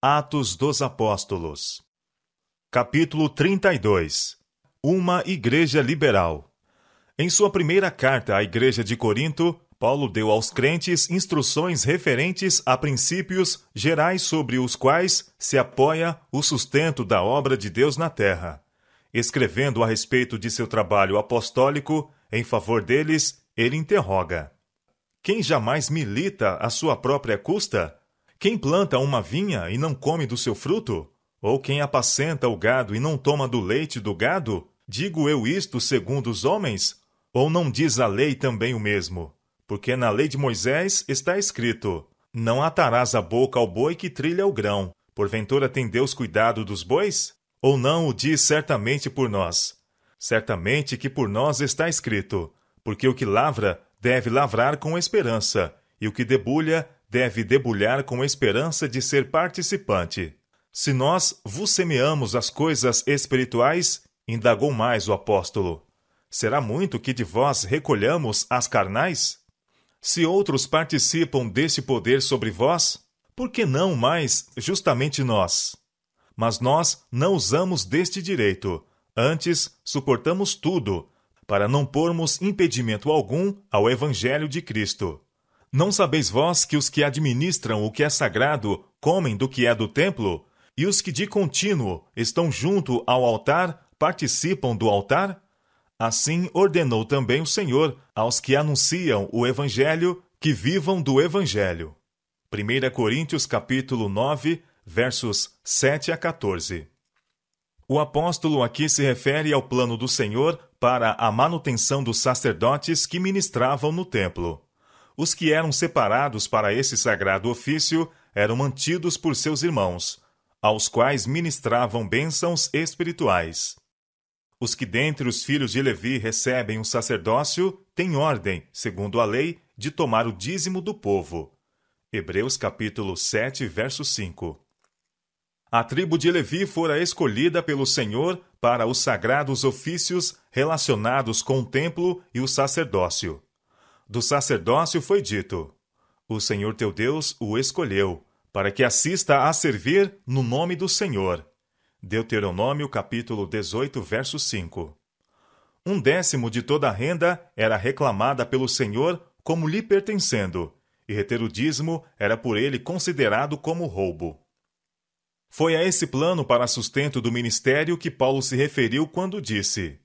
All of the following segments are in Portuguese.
Atos dos Apóstolos. Capítulo 32. Uma igreja liberal. Em sua primeira carta à igreja de Corinto, Paulo deu aos crentes instruções referentes a princípios gerais sobre os quais se apoia o sustento da obra de Deus na terra. Escrevendo a respeito de seu trabalho apostólico em favor deles, ele interroga: quem jamais milita à sua própria custa? Quem planta uma vinha e não come do seu fruto? Ou quem apacenta o gado e não toma do leite do gado? Digo eu isto segundo os homens? Ou não diz a lei também o mesmo? Porque na lei de Moisés está escrito: não atarás a boca ao boi que trilha o grão. Porventura tem Deus cuidado dos bois? Ou não o diz certamente por nós? Certamente que por nós está escrito: porque o que lavra deve lavrar com esperança, e o que debulha deve debulhar com esperança de ser participante. Se nós vos semeamos as coisas espirituais, indagou mais o apóstolo, será muito que de vós recolhamos as carnais? Se outros participam deste poder sobre vós, por que não mais justamente nós? Mas nós não usamos deste direito, antes suportamos tudo, para não pormos impedimento algum ao Evangelho de Cristo. Não sabeis vós que os que administram o que é sagrado comem do que é do templo, e os que de contínuo estão junto ao altar participam do altar? Assim ordenou também o Senhor aos que anunciam o Evangelho que vivam do Evangelho. 1 Coríntios capítulo 9, versos 7 a 14. O apóstolo aqui se refere ao plano do Senhor para a manutenção dos sacerdotes que ministravam no templo. Os que eram separados para esse sagrado ofício eram mantidos por seus irmãos, aos quais ministravam bênçãos espirituais. Os que dentre os filhos de Levi recebem um sacerdócio têm ordem, segundo a lei, de tomar o dízimo do povo. Hebreus capítulo 7, verso 5. A tribo de Levi fora escolhida pelo Senhor para os sagrados ofícios relacionados com o templo e o sacerdócio. Do sacerdócio foi dito: o Senhor teu Deus o escolheu, para que assista a servir no nome do Senhor. Deuteronômio capítulo 18, verso 5. 1/10 de toda a renda era reclamada pelo Senhor como lhe pertencendo, e reter o dízimo era por ele considerado como roubo. Foi a esse plano para sustento do ministério que Paulo se referiu quando disse: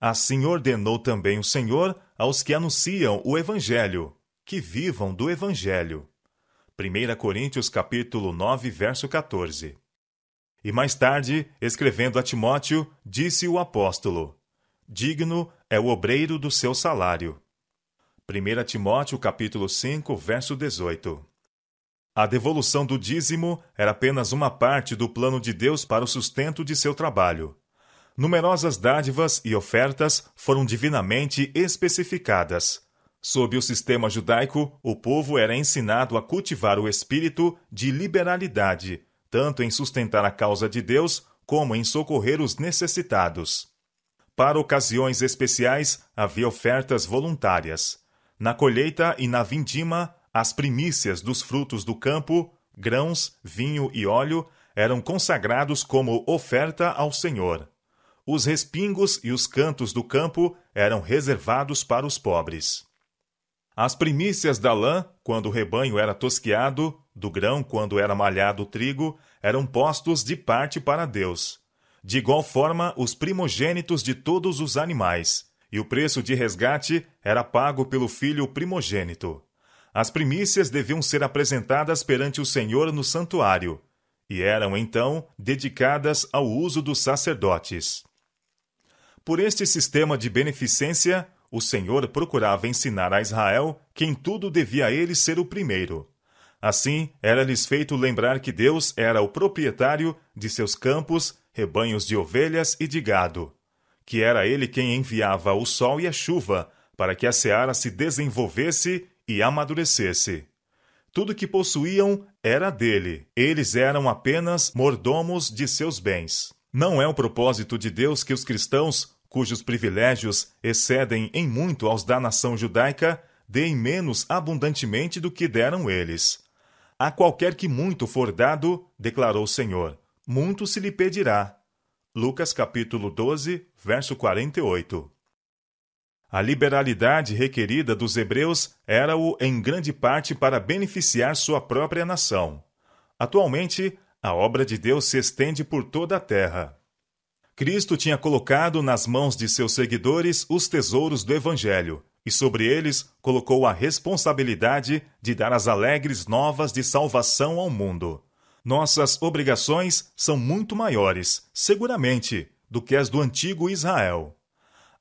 assim ordenou também o Senhor aos que anunciam o Evangelho, que vivam do Evangelho. 1 Coríntios capítulo 9, verso 14. E mais tarde, escrevendo a Timóteo, disse o apóstolo: digno é o obreiro do seu salário. 1 Timóteo capítulo 5, verso 18. A devolução do dízimo era apenas uma parte do plano de Deus para o sustento de seu trabalho. Numerosas dádivas e ofertas foram divinamente especificadas. Sob o sistema judaico, o povo era ensinado a cultivar o espírito de liberalidade, tanto em sustentar a causa de Deus, como em socorrer os necessitados. Para ocasiões especiais, havia ofertas voluntárias. Na colheita e na vindima, as primícias dos frutos do campo, grãos, vinho e óleo, eram consagrados como oferta ao Senhor. Os respingos e os cantos do campo eram reservados para os pobres. As primícias da lã, quando o rebanho era tosquiado, do grão, quando era malhado o trigo, eram postos de parte para Deus. De igual forma, os primogênitos de todos os animais, e o preço de resgate era pago pelo filho primogênito. As primícias deviam ser apresentadas perante o Senhor no santuário, e eram, então, dedicadas ao uso dos sacerdotes. Por este sistema de beneficência, o Senhor procurava ensinar a Israel que em tudo devia ele ser o primeiro. Assim, era-lhes feito lembrar que Deus era o proprietário de seus campos, rebanhos de ovelhas e de gado, que era ele quem enviava o sol e a chuva para que a seara se desenvolvesse e amadurecesse. Tudo que possuíam era dele. Eles eram apenas mordomos de seus bens. Não é o propósito de Deus que os cristãos, cujos privilégios excedem em muito aos da nação judaica, deem menos abundantemente do que deram eles. A qualquer que muito for dado, declarou o Senhor, muito se lhe pedirá. Lucas capítulo 12, verso 48. A liberalidade requerida dos hebreus era-o em grande parte para beneficiar sua própria nação. Atualmente, a obra de Deus se estende por toda a terra. Cristo tinha colocado nas mãos de seus seguidores os tesouros do Evangelho, e sobre eles colocou a responsabilidade de dar as alegres novas de salvação ao mundo. Nossas obrigações são muito maiores, seguramente, do que as do antigo Israel.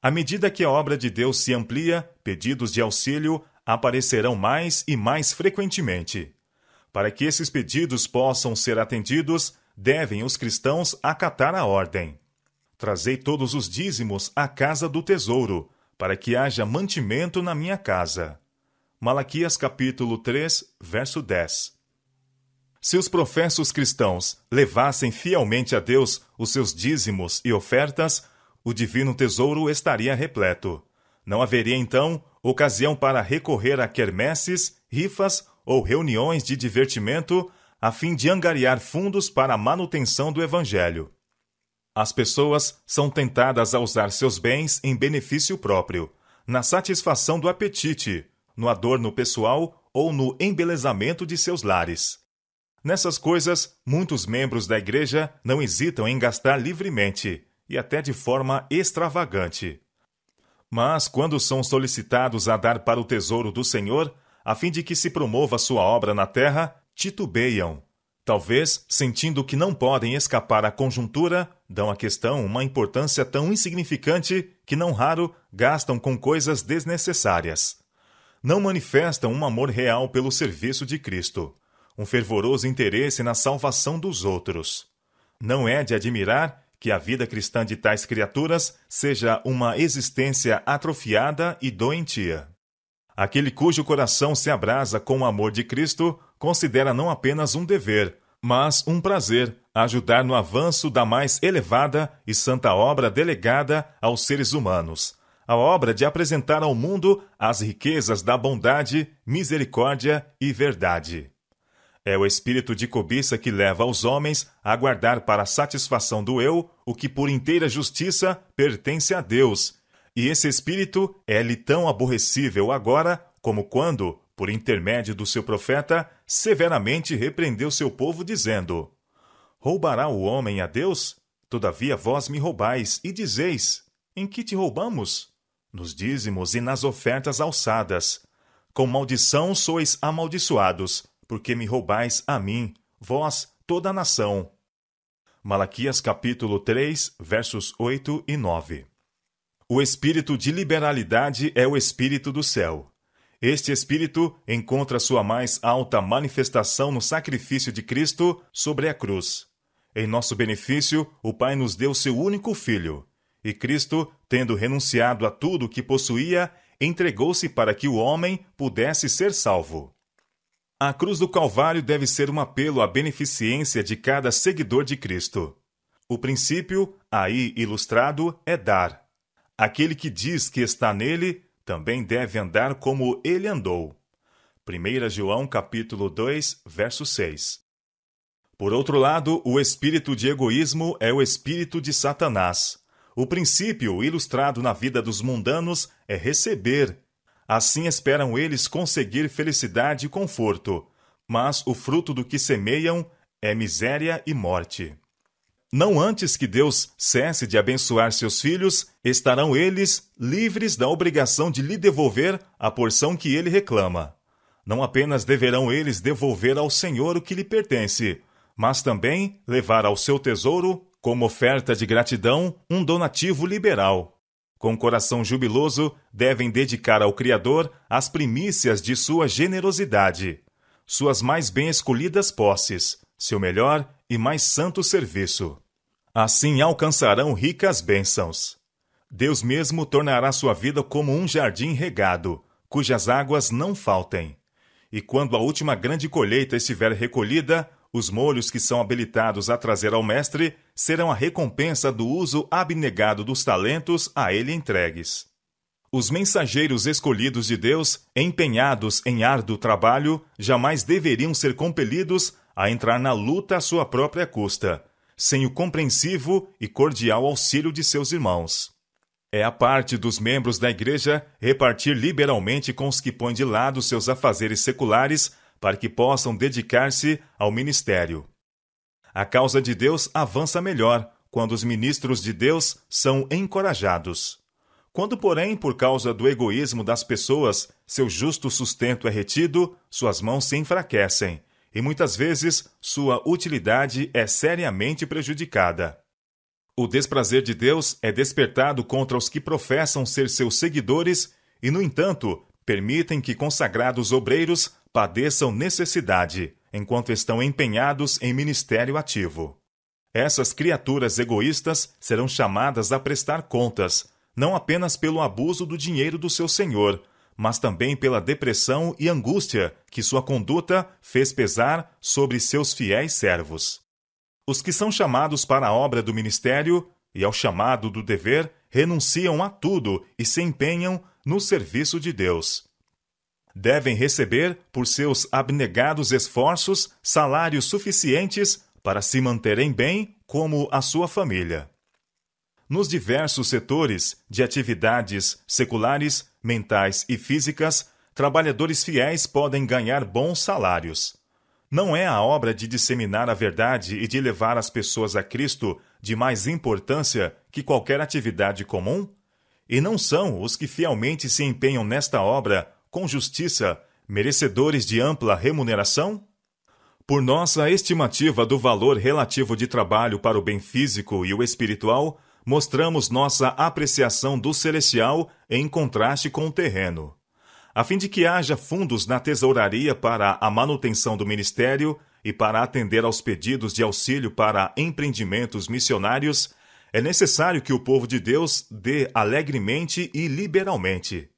À medida que a obra de Deus se amplia, pedidos de auxílio aparecerão mais e mais frequentemente. Para que esses pedidos possam ser atendidos, devem os cristãos acatar a ordem. Trazei todos os dízimos à casa do tesouro, para que haja mantimento na minha casa. Malaquias capítulo 3, verso 10. Se os professos cristãos levassem fielmente a Deus os seus dízimos e ofertas, o divino tesouro estaria repleto. Não haveria, então, ocasião para recorrer a quermesses, rifas ou reuniões de divertimento a fim de angariar fundos para a manutenção do Evangelho. As pessoas são tentadas a usar seus bens em benefício próprio, na satisfação do apetite, no adorno pessoal ou no embelezamento de seus lares. Nessas coisas, muitos membros da Igreja não hesitam em gastar livremente, e até de forma extravagante. Mas, quando são solicitados a dar para o tesouro do Senhor, a fim de que se promova sua obra na terra, titubeiam. Talvez, sentindo que não podem escapar à conjuntura, dão à questão uma importância tão insignificante que, não raro, gastam com coisas desnecessárias. Não manifestam um amor real pelo serviço de Cristo, um fervoroso interesse na salvação dos outros. Não é de admirar que a vida cristã de tais criaturas seja uma existência atrofiada e doentia. Aquele cujo coração se abrasa com o amor de Cristo considera não apenas um dever, mas um prazer ajudar no avanço da mais elevada e santa obra delegada aos seres humanos, a obra de apresentar ao mundo as riquezas da bondade, misericórdia e verdade. É o espírito de cobiça que leva os homens a guardar para a satisfação do eu o que por inteira justiça pertence a Deus, e esse espírito é-lhe tão aborrecível agora como quando, por intermédio do seu profeta, severamente repreendeu seu povo, dizendo: Roubará o homem a Deus? Todavia vós me roubais, e dizeis: Em que te roubamos? Nos dízimos e nas ofertas alçadas. Com maldição sois amaldiçoados, porque me roubais a mim, vós, toda a nação. Malaquias capítulo 3, versos 8 e 9. O espírito de liberalidade é o espírito do céu. Este espírito encontra sua mais alta manifestação no sacrifício de Cristo sobre a cruz. Em nosso benefício, o Pai nos deu seu único Filho, e Cristo, tendo renunciado a tudo o que possuía, entregou-se para que o homem pudesse ser salvo. A cruz do Calvário deve ser um apelo à beneficência de cada seguidor de Cristo. O princípio, aí ilustrado, é dar. Aquele que diz que está nele, também deve andar como ele andou. 1 João capítulo 2, verso 6. Por outro lado, o espírito de egoísmo é o espírito de Satanás. O princípio, ilustrado na vida dos mundanos, é receber. Assim esperam eles conseguir felicidade e conforto, mas o fruto do que semeiam é miséria e morte. Não antes que Deus cesse de abençoar seus filhos, estarão eles livres da obrigação de lhe devolver a porção que ele reclama. Não apenas deverão eles devolver ao Senhor o que lhe pertence, mas também levar ao seu tesouro, como oferta de gratidão, um donativo liberal. Com coração jubiloso, devem dedicar ao Criador as primícias de sua generosidade, suas mais bem escolhidas posses, seu melhor e mais santo serviço. Assim alcançarão ricas bênçãos. Deus mesmo tornará sua vida como um jardim regado, cujas águas não faltem. E quando a última grande colheita estiver recolhida, os molhos que são habilitados a trazer ao mestre serão a recompensa do uso abnegado dos talentos a ele entregues. Os mensageiros escolhidos de Deus, empenhados em árduo trabalho, jamais deveriam ser compelidos a entrar na luta à sua própria custa, sem o compreensivo e cordial auxílio de seus irmãos. É a parte dos membros da igreja repartir liberalmente com os que põem de lado seus afazeres seculares para que possam dedicar-se ao ministério. A causa de Deus avança melhor quando os ministros de Deus são encorajados. Quando, porém, por causa do egoísmo das pessoas, seu justo sustento é retido, suas mãos se enfraquecem, e muitas vezes sua utilidade é seriamente prejudicada. O desprazer de Deus é despertado contra os que professam ser seus seguidores e, no entanto, permitem que consagrados obreiros padeçam necessidade, enquanto estão empenhados em ministério ativo. Essas criaturas egoístas serão chamadas a prestar contas, não apenas pelo abuso do dinheiro do seu senhor, mas também pela depressão e angústia que sua conduta fez pesar sobre seus fiéis servos. Os que são chamados para a obra do ministério e ao chamado do dever renunciam a tudo e se empenham no serviço de Deus. Devem receber, por seus abnegados esforços, salários suficientes para se manterem bem como a sua família. Nos diversos setores de atividades seculares, mentais e físicas, trabalhadores fiéis podem ganhar bons salários. Não é a obra de disseminar a verdade e de levar as pessoas a Cristo de mais importância que qualquer atividade comum? E não são os que fielmente se empenham nesta obra, com justiça, merecedores de ampla remuneração? Por nossa estimativa do valor relativo de trabalho para o bem físico e o espiritual, mostramos nossa apreciação do celestial em contraste com o terreno. A fim de que haja fundos na tesouraria para a manutenção do ministério e para atender aos pedidos de auxílio para empreendimentos missionários, é necessário que o povo de Deus dê alegremente e liberalmente.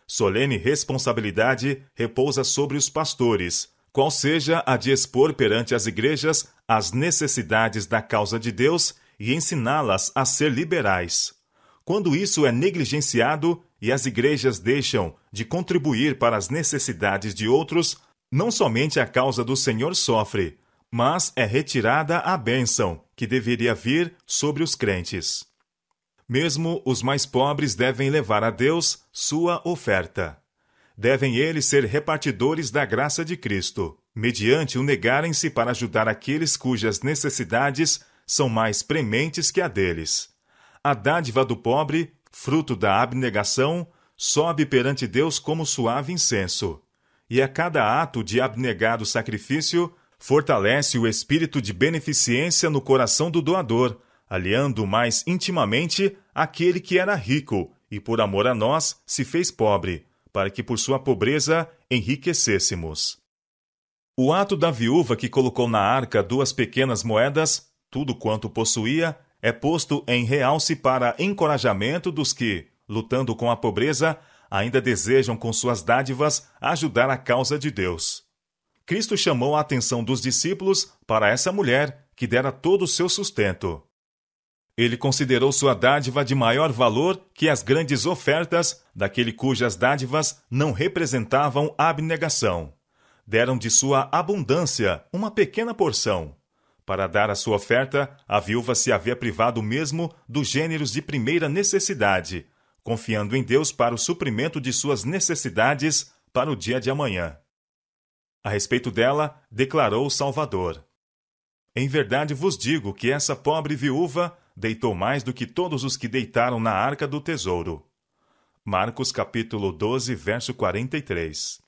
Solene responsabilidade repousa sobre os pastores, qual seja a de expor perante as igrejas as necessidades da causa de Deus e ensiná-las a ser liberais. Quando isso é negligenciado e as igrejas deixam de contribuir para as necessidades de outros, não somente a causa do Senhor sofre, mas é retirada a bênção que deveria vir sobre os crentes. Mesmo os mais pobres devem levar a Deus sua oferta. Devem eles ser repartidores da graça de Cristo, mediante o negarem-se para ajudar aqueles cujas necessidades são mais prementes que a deles. A dádiva do pobre, fruto da abnegação, sobe perante Deus como suave incenso. E a cada ato de abnegado sacrifício, fortalece o espírito de beneficência no coração do doador, aliando mais intimamente aquele que era rico e, por amor a nós, se fez pobre, para que por sua pobreza enriquecêssemos. O ato da viúva que colocou na arca 2 pequenas moedas, tudo quanto possuía, é posto em realce para encorajamento dos que, lutando com a pobreza, ainda desejam com suas dádivas ajudar a causa de Deus. Cristo chamou a atenção dos discípulos para essa mulher que dera todo o seu sustento. Ele considerou sua dádiva de maior valor que as grandes ofertas daquele cujas dádivas não representavam abnegação. Deram de sua abundância uma pequena porção. Para dar a sua oferta, a viúva se havia privado mesmo dos gêneros de primeira necessidade, confiando em Deus para o suprimento de suas necessidades para o dia de amanhã. A respeito dela, declarou o Salvador: Em verdade vos digo que essa pobre viúva deitou mais do que todos os que deitaram na arca do tesouro. Marcos capítulo 12, verso 43.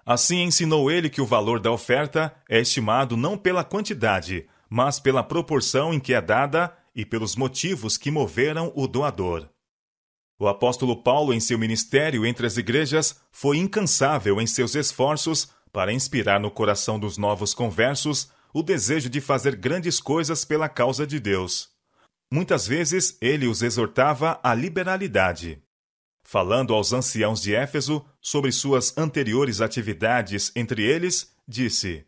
Assim ensinou ele que o valor da oferta é estimado não pela quantidade, mas pela proporção em que é dada e pelos motivos que moveram o doador. O apóstolo Paulo, em seu ministério entre as igrejas, foi incansável em seus esforços para inspirar no coração dos novos conversos o desejo de fazer grandes coisas pela causa de Deus. Muitas vezes ele os exortava à liberalidade. Falando aos anciãos de Éfeso sobre suas anteriores atividades entre eles, disse: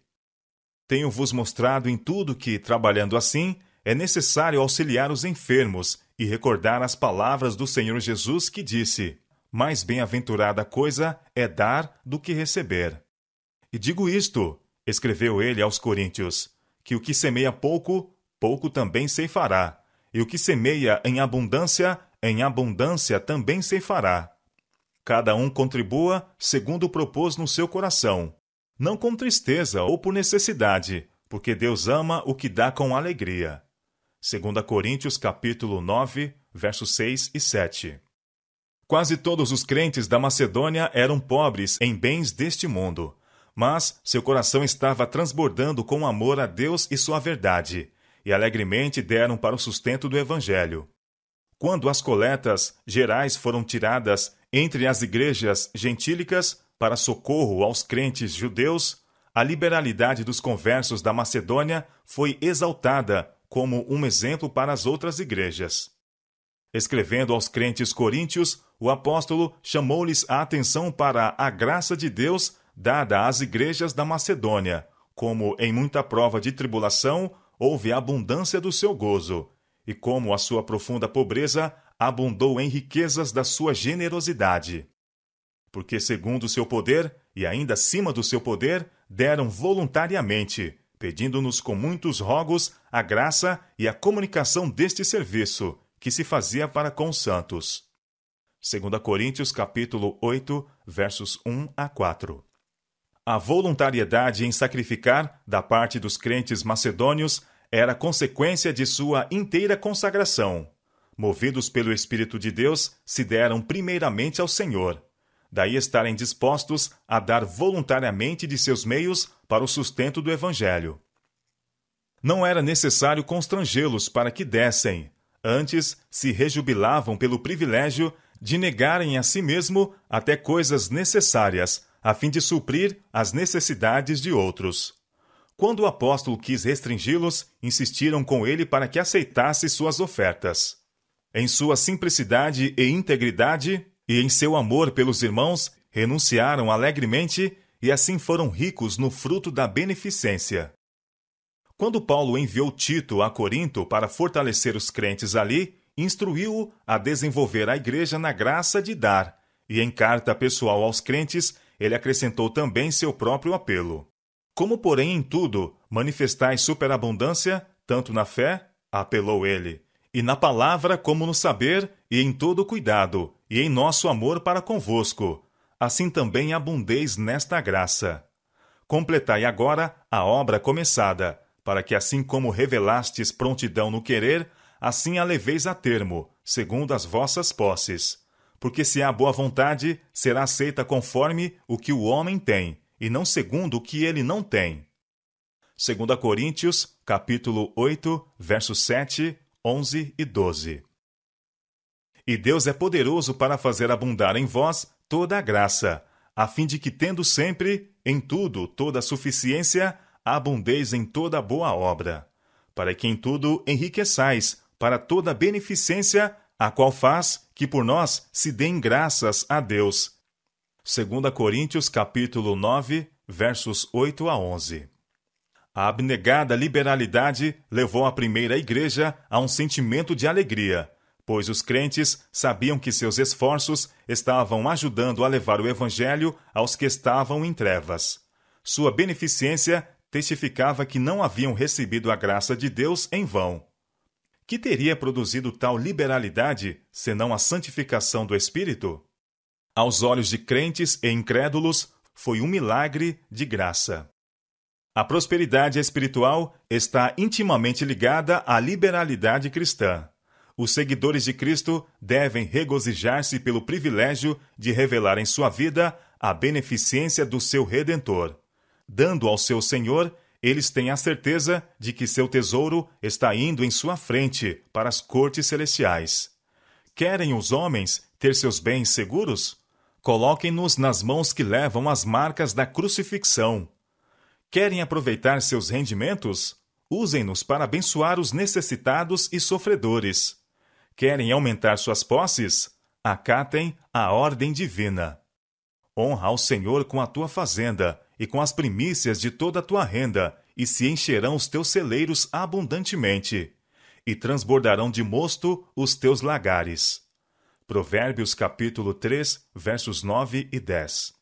Tenho-vos mostrado em tudo que, trabalhando assim, é necessário auxiliar os enfermos e recordar as palavras do Senhor Jesus que disse: mais bem-aventurada coisa é dar do que receber. E digo isto, escreveu ele aos Coríntios, que o que semeia pouco, pouco também ceifará, e o que semeia em abundância também ceifará. Cada um contribua segundo propôs no seu coração, não com tristeza ou por necessidade, porque Deus ama o que dá com alegria. 2 Coríntios capítulo 9, versos 6 e 7. Quase todos os crentes da Macedônia eram pobres em bens deste mundo, mas seu coração estava transbordando com amor a Deus e sua verdade, e alegremente deram para o sustento do Evangelho. Quando as coletas gerais foram tiradas entre as igrejas gentílicas para socorro aos crentes judeus, a liberalidade dos conversos da Macedônia foi exaltada como um exemplo para as outras igrejas. Escrevendo aos crentes coríntios, o apóstolo chamou-lhes a atenção para a graça de Deus dada às igrejas da Macedônia, como em muita prova de tribulação houve abundância do seu gozo, e como a sua profunda pobreza abundou em riquezas da sua generosidade. Porque segundo o seu poder, e ainda acima do seu poder, deram voluntariamente, pedindo-nos com muitos rogos a graça e a comunicação deste serviço, que se fazia para com os santos. 2 Coríntios capítulo 8, versos 1 a 4. A voluntariedade em sacrificar, da parte dos crentes macedônios, era consequência de sua inteira consagração. Movidos pelo Espírito de Deus, se deram primeiramente ao Senhor. Daí estarem dispostos a dar voluntariamente de seus meios para o sustento do Evangelho. Não era necessário constrangê-los para que dessem. Antes, se rejubilavam pelo privilégio de negarem a si mesmo até coisas necessárias, a fim de suprir as necessidades de outros. Quando o apóstolo quis restringi-los, insistiram com ele para que aceitasse suas ofertas. Em sua simplicidade e integridade, e em seu amor pelos irmãos, renunciaram alegremente e assim foram ricos no fruto da beneficência. Quando Paulo enviou Tito a Corinto para fortalecer os crentes ali, instruiu-o a desenvolver a igreja na graça de dar, e em carta pessoal aos crentes, ele acrescentou também seu próprio apelo. Como, porém, em tudo manifestais superabundância, tanto na fé, apelou ele, e na palavra como no saber, e em todo cuidado, e em nosso amor para convosco, assim também abundeis nesta graça. Completai agora a obra começada, para que assim como revelastes prontidão no querer, assim a leveis a termo, segundo as vossas posses. Porque se há boa vontade, será aceita conforme o que o homem tem, e não segundo o que ele não tem. 2 Coríntios, capítulo 8, versos 7, 11 e 12. E Deus é poderoso para fazer abundar em vós toda a graça, a fim de que, tendo sempre, em tudo, toda a suficiência, abundeis em toda boa obra, para que em tudo enriqueçais, para toda beneficência, a qual faz que por nós se deem graças a Deus. 2 Coríntios capítulo 9, versos 8 a 11. A abnegada liberalidade levou a primeira igreja a um sentimento de alegria, pois os crentes sabiam que seus esforços estavam ajudando a levar o evangelho aos que estavam em trevas. Sua beneficência testificava que não haviam recebido a graça de Deus em vão. Que teria produzido tal liberalidade, senão a santificação do Espírito? Aos olhos de crentes e incrédulos, foi um milagre de graça. A prosperidade espiritual está intimamente ligada à liberalidade cristã. Os seguidores de Cristo devem regozijar-se pelo privilégio de revelar em sua vida a beneficência do seu Redentor. Dando ao seu Senhor, eles têm a certeza de que seu tesouro está indo em sua frente para as cortes celestiais. Querem os homens ter seus bens seguros? Coloquem-nos nas mãos que levam as marcas da crucifixão. Querem aproveitar seus rendimentos? Usem-nos para abençoar os necessitados e sofredores. Querem aumentar suas posses? Acatem a ordem divina. Honra ao Senhor com a tua fazenda e com as primícias de toda a tua renda, e se encherão os teus celeiros abundantemente. e transbordarão de mosto os teus lagares. Provérbios capítulo 3, versos 9 e 10.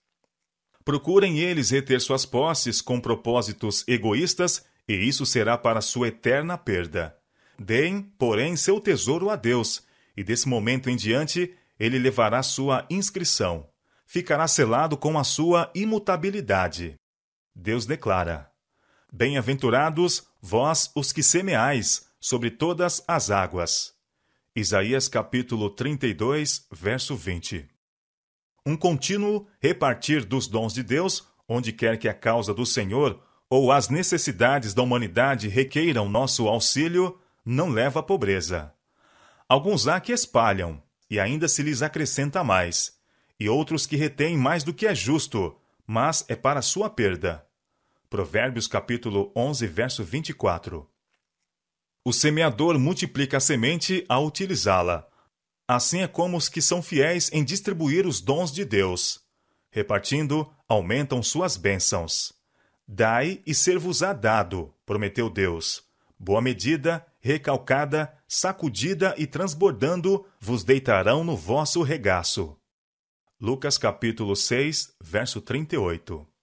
Procurem eles reter suas posses com propósitos egoístas, e isso será para sua eterna perda. Deem, porém, seu tesouro a Deus, e desse momento em diante ele levará sua inscrição. Ficará selado com a sua imutabilidade. Deus declara: Bem-aventurados vós os que semeais sobre todas as águas. Isaías capítulo 32, verso 20. Um contínuo repartir dos dons de Deus, onde quer que a causa do Senhor ou as necessidades da humanidade requeiram nosso auxílio, não leva à pobreza. Alguns há que espalham, e ainda se lhes acrescenta mais, e outros que retêm mais do que é justo, mas é para sua perda. Provérbios capítulo 11, verso 24. O semeador multiplica a semente ao utilizá-la. Assim é como os que são fiéis em distribuir os dons de Deus. Repartindo, aumentam suas bênçãos. Dai e ser-vos-á dado, prometeu Deus. Boa medida, recalcada, sacudida e transbordando, vos deitarão no vosso regaço. Lucas capítulo 6, verso 38.